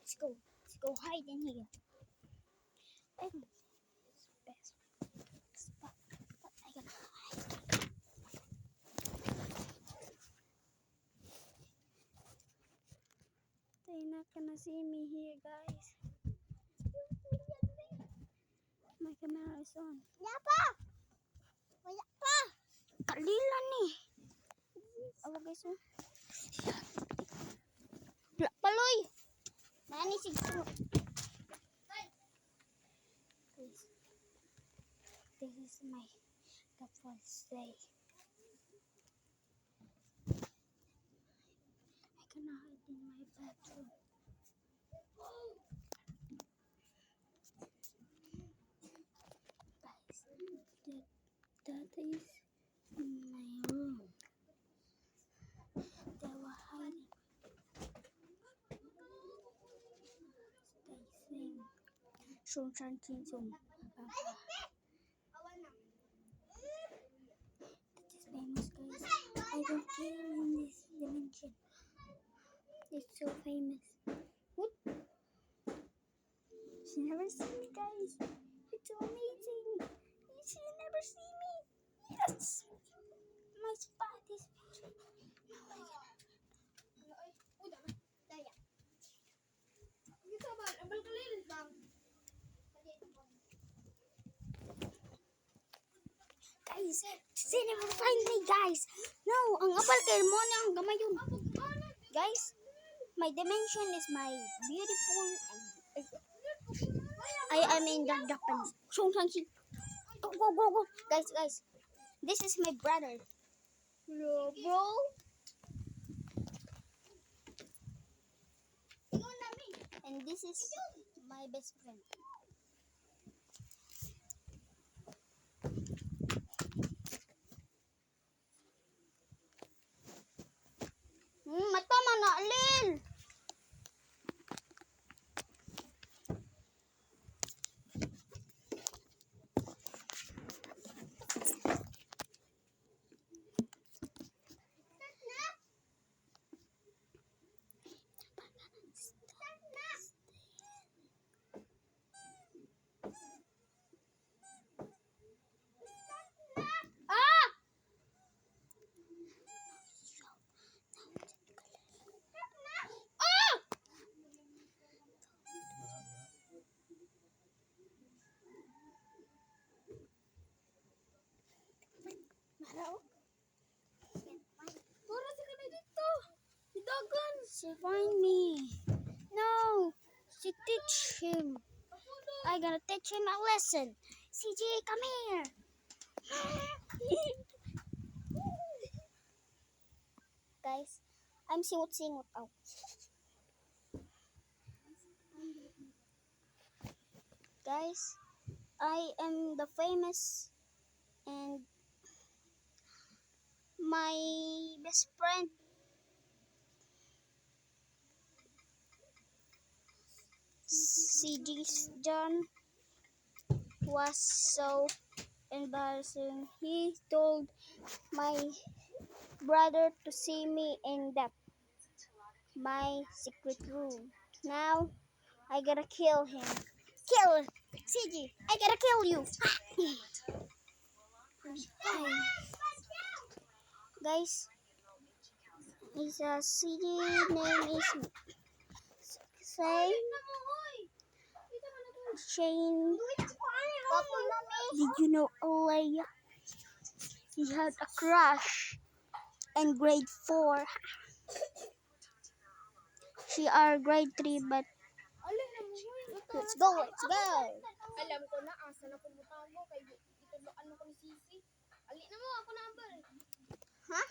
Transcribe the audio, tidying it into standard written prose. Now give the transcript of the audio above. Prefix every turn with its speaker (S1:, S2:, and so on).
S1: Let's go. Let's go hide in here. And this best spot. But I gotta hide. They're not gonna see me here, guys. My camera is on. Wala pa! Wala pa! Kalila ni. Awa guys, oh. Paloy! Nani siguro. This is my first day. I cannot hide in my bathroom. Guys, that is my room. They were hiding. They sing. Song Chan Chin Song. That is famous, guys. I don't care in this dimension. It's so famous. What? She never see me, guys. It's so amazing. She never see me. Yes. My spot is very. Guys, she never find me, guys. No, ang apal kay mo ang gamay yun. Guys, my dimension is my beautiful and I am in the Japan. Go, go, go, go. Guys. This is my brother. Hello, bro. And this is my best friend. Mata mana alil. She find me. No, she teach him. I gotta teach him a lesson. CJ, come here. Guys, I'm singot out. Guys, I am the famous and my best friend CJ John was so embarrassing. He told my brother to see me in my secret room. Now I gotta kill him. Kill CJ. I gotta kill you. Guys, his CJ name is Shane. Did you know Leia? He had a crush in grade 4. She are grade 3, but let's go.
S2: Alam ko na, asa na pumutago kay ito ano ko ni Sisi. Ali na mo ako number.
S1: Huh?